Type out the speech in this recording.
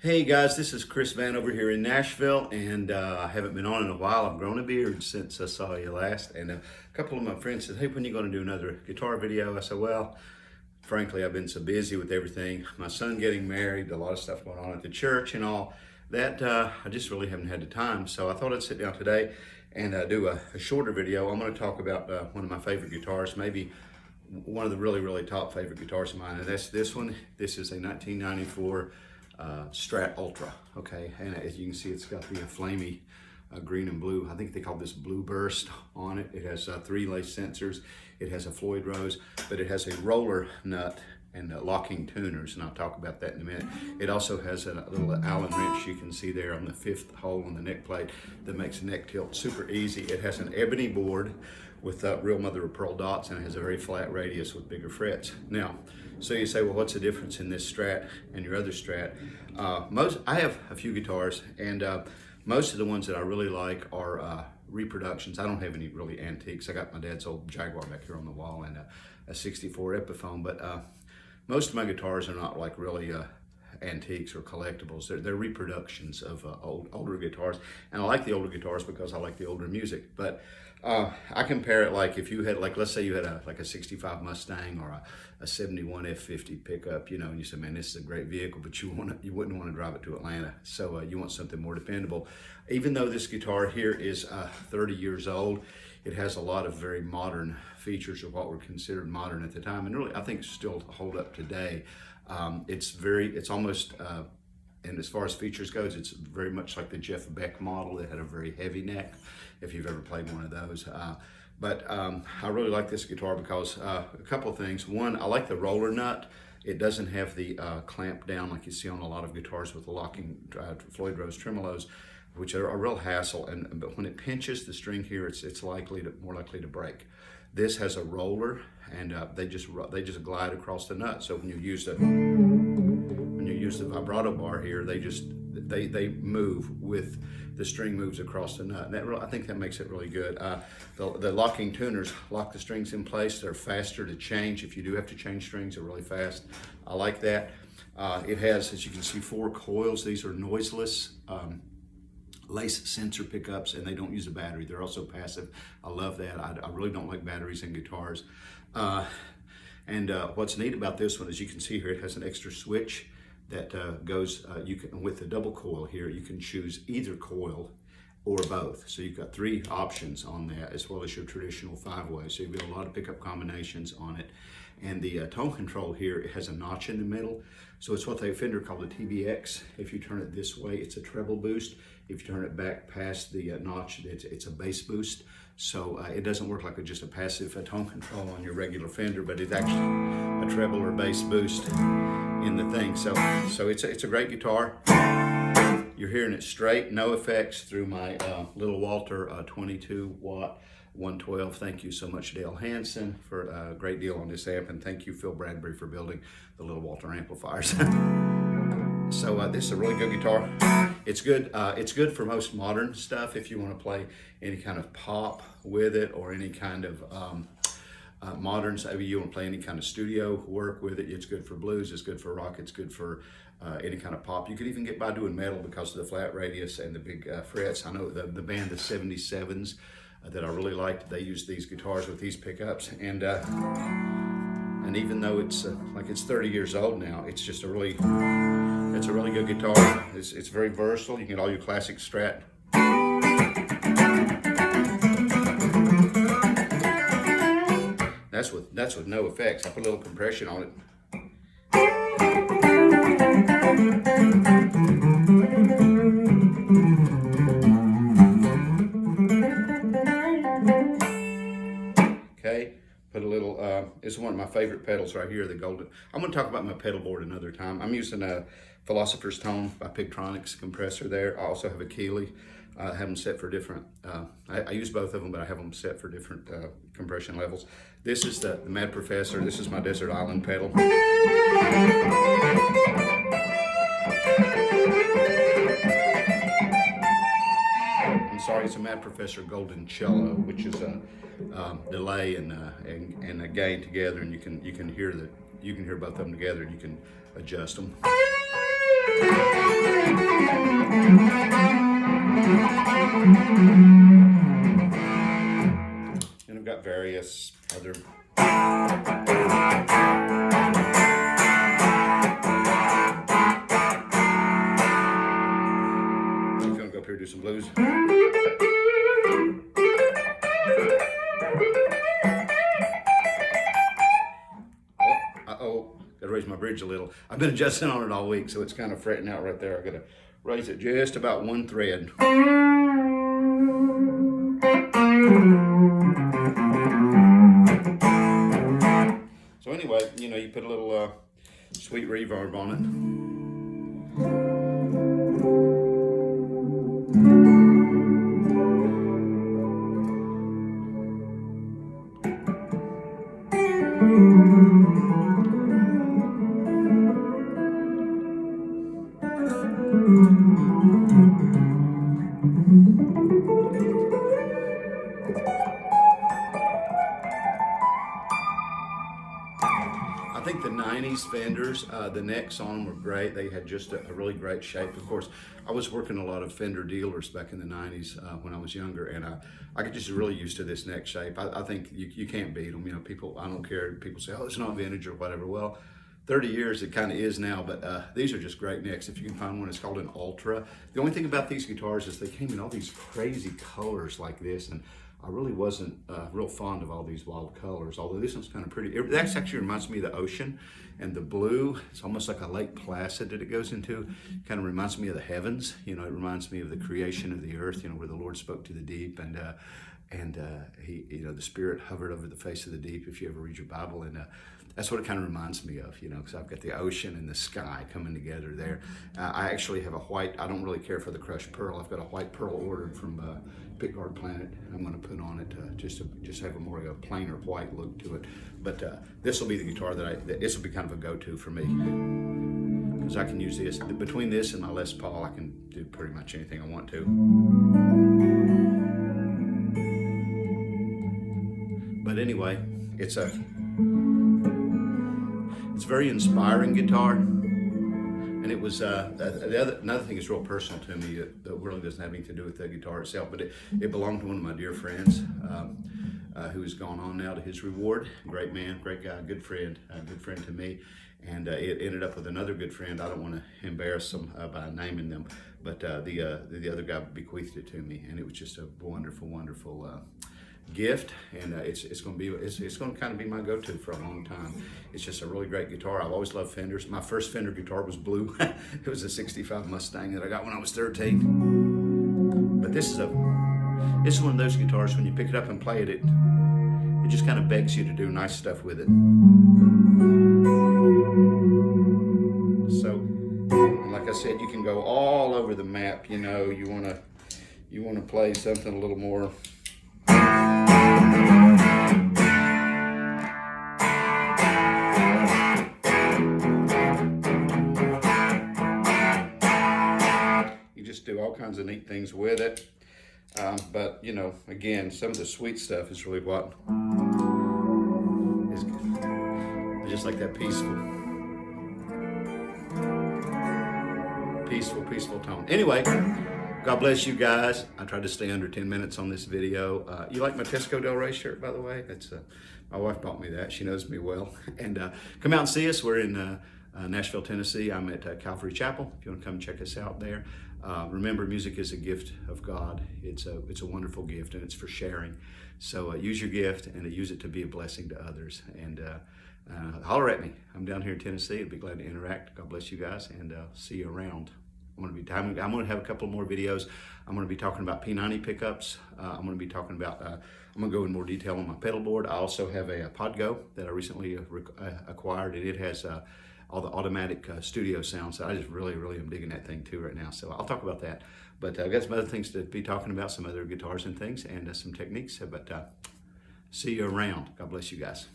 Hey guys, this is Chris Van over here in Nashville, and I haven't been on in a while. I've grown a beard since I saw you last, and a couple of my friends said, hey, when are you going to do another guitar video? I said, well, frankly, I've been so busy with everything. My son getting married, a lot of stuff going on at the church and all that, I just really haven't had the time. So I thought I'd sit down today and do a shorter video. I'm going to talk about one of my favorite guitars, maybe one of the really top favorite guitars of mine, and that's this one. This is a 1994 Strat Ultra, okay, and as you can see, it's got the flamey green and blue. I think they call this blue burst on it. It has 3 lace sensors. It has a Floyd Rose, but it has a roller nut and locking tuners, and I'll talk about that in a minute. It also has a little Allen wrench you can see there on the 5th hole on the neck plate that makes the neck tilt super easy. It has an ebony board with real mother of pearl dots, and it has a very flat radius with bigger frets. Now, so you say, well, what's the difference in this Strat and your other Strat? I have a few guitars, and most of the ones that I really like are reproductions. I don't have any really antiques. I got my dad's old Jaguar back here on the wall and a 64 Epiphone, but most of my guitars are not like really antiques or collectibles. They're reproductions of older guitars, and I like the older guitars because I like the older music. But I compare it like if you had, like, let's say you had a 65 Mustang or a 71 F50 pickup, you know, and you said, man, this is a great vehicle, but you wouldn't want to drive it to Atlanta. So you want something more dependable. Even though this guitar here is 30 years old, it has a lot of very modern features of what were considered modern at the time, and really I think still hold up today. It's almost, and as far as features goes, it's very much like the Jeff Beck model that had a very heavy neck, if you've ever played one of those. But I really like this guitar because a couple of things. One, I like the roller nut. It doesn't have the clamp down like you see on a lot of guitars with the locking Floyd Rose tremolos, which are a real hassle. But when it pinches the string here, it's more likely to break. This has a roller, and they just glide across the nut. So when you use the vibrato bar here, they move with the string moves across the nut, and I think that makes it really good. The locking tuners lock the strings in place. They're faster to change. If you do have to change strings, they're really fast. I like that. It has, as you can see, 4 coils. These are noiseless lace sensor pickups, and they don't use a battery. They're also passive. I love that. I really don't like batteries in guitars. What's neat about this one is you can see here it has an extra switch that goes, with the double coil here, you can choose either coil or both. So you've got 3 options on that, as well as your traditional 5-way. So you've got a lot of pickup combinations on it. And the tone control here, it has a notch in the middle. So it's what they Fender call the TBX. If you turn it this way, it's a treble boost. If you turn it back past the notch, it's a bass boost. So it doesn't work like just a passive tone control on your regular Fender, but it's actually a treble or bass boost in the thing. So it's a great guitar. You're hearing it straight, no effects through my little Walter 22 watt 112. Thank you so much, Dale Hansen, for a great deal on this amp, and thank you, Phil Bradbury, for building the little Walter amplifiers. So this is a really good guitar. It's good for most modern stuff. If you want to play any kind of pop with it, or any kind of modern, maybe you want to play any kind of studio work with it. It's good for blues, it's good for rock, it's good for any kind of pop. You could even get by doing metal because of the flat radius and the big frets. I know the band, the 77s, that I really liked, they used these guitars with these pickups, and even though it's like it's 30 years old now, it's just a really good guitar. It's very versatile. You can get all your classic Strat. That's with no effects. I put a little compression on it. Okay, put a little, it's one of my favorite pedals right here, the golden. I'm gonna talk about my pedal board another time. I'm using a Philosopher's Tone by Pigtronics compressor there. I also have a Keeley. I have them set for different, I use both of them, but I have them set for different compression levels. This is the Mad Professor. This is my Desert Island pedal. I'm sorry, it's a Mad Professor Golden Cello, which is a delay and a gain together, and you can hear both of them together, and you can adjust them. And I've got various other. I'm gonna go up here and do some blues. Uh-oh, gotta raise my bridge a little. I've been adjusting on it all week, so it's kind of fretting out right there. I gotta raise it just about one thread. So anyway, you know, you put a little sweet reverb on it. I think the 90s Fenders, the necks on them were great. They had just a really great shape. Of course, I was working a lot of Fender dealers back in the 90s when I was younger, and I got just really used to this neck shape. I think you can't beat them. You know, people, I don't care, people say, oh, it's not vintage or whatever. Well, 30 years it kind of is now, but these are just great necks. If you can find one, it's called an Ultra. The only thing about these guitars is they came in all these crazy colors like this, and I really wasn't real fond of all these wild colors, although this one's kind of pretty. That actually reminds me of the ocean, and the blue, it's almost like a Lake Placid that it goes into. Kind of reminds me of the heavens. You know, it reminds me of the creation of the earth, you know, where the Lord spoke to the deep, and he, you know, the Spirit hovered over the face of the deep, if you ever read your Bible, and that's what it kind of reminds me of, you know, because I've got the ocean and the sky coming together there. I actually have a white, I don't really care for the crushed pearl. I've got a white pearl ordered from Pickguard Planet. I'm going to put on it just have a more of a plainer white look to it. But this will be the guitar this will be kind of a go-to for me, because I can use this. Between this and my Les Paul, I can do pretty much anything I want to. But anyway, it's a very inspiring guitar, and it was another thing that's real personal to me that really doesn't have anything to do with the guitar itself, but it belonged to one of my dear friends who has gone on now to his reward. Great man, great guy, good friend to me, and it ended up with another good friend. I don't want to embarrass them by naming them, but the other guy bequeathed it to me, and it was just a wonderful gift, and it's going to kind of be my go-to for a long time. It's just a really great guitar. I've always loved Fenders. My first Fender guitar was blue. It was a '65 Mustang that I got when I was 13. But this is one of those guitars, when you pick it up and play it, it just kind of begs you to do nice stuff with it. So, like I said, you can go all over the map. You know, you want to play something a little more. You just do all kinds of neat things with it. But, you know, again, some of the sweet stuff is really what is good. Just like that peaceful tone. Anyway, God bless you guys. I tried to stay under 10 minutes on this video. You like my Tesco Del Rey shirt, by the way? That's my wife bought me that. She knows me well. And come out and see us. We're in Nashville, Tennessee. I'm at Calvary Chapel. If you want to come check us out there. Remember, music is a gift of God. It's a wonderful gift, and it's for sharing. So use your gift and use it to be a blessing to others. And holler at me. I'm down here in Tennessee. I'd be glad to interact. God bless you guys, and see you around. I'm going to have a couple more videos. I'm going to be talking about P90 pickups. I'm going to be talking about, I'm going to go in more detail on my pedal board. I also have a Podgo that I recently acquired, and it has all the automatic studio sounds. So I just really am digging that thing too right now. So I'll talk about that. But I've got some other things to be talking about, some other guitars and things, and some techniques. But see you around. God bless you guys.